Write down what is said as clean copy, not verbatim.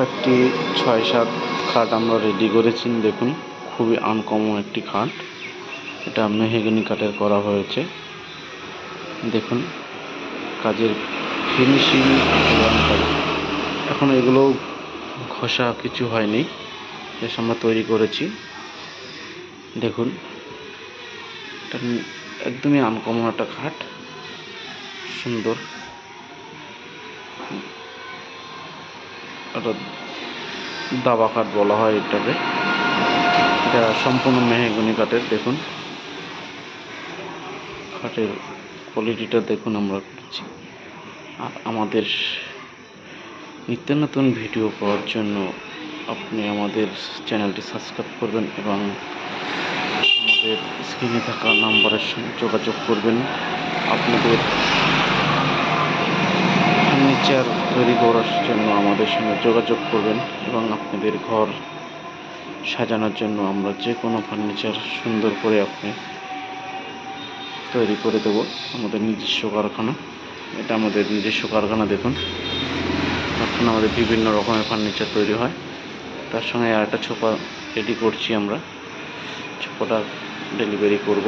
একটি ৬-৭ খাট আমরা রেডি করেছি। দেখুন, খুবই আনকমন একটি খাট। এটা মেহগনি কাঠের করা হয়েছে। দেখুন কাজের ফিনিশিং এবং এখন এগুলো ঘষা কিছু হয়নি, জাস্ট আমরা তৈরি করেছি। দেখুন, এটা একদমই আনকমন একটা খাট, সুন্দর। এটা দাবা কাঠ বলা হয় এটাকে। এটা সম্পূর্ণ মেহগনি কাঠের। দেখুন খাটের কোয়ালিটিটা দেখুন আমরা করছি। আর আমাদের নিত্য নতুন ভিডিও পাওয়ার জন্য আপনি আমাদের চ্যানেলটি সাবস্ক্রাইব করবেন এবং আমাদের স্ক্রিনে থাকা নাম্বারের সঙ্গে যোগাযোগ করবেন। আপনাদের ফার্নিচার তৈরি করার জন্য আমাদের সঙ্গে যোগাযোগ করবেন এবং আপনাদের ঘর সাজানোর জন্য আমরা যে কোনো ফার্নিচার সুন্দর করে আপনি তৈরি করে দেবো। আমাদের নিজস্ব কারখানা, এটা আমাদের নিজস্ব কারখানা। দেখুন, এখন আমাদের বিভিন্ন রকমের ফার্নিচার তৈরি হয়। তার সঙ্গে আর একটা ছোপা রেডি করছি আমরা, ছোপাটা ডেলিভারি করব।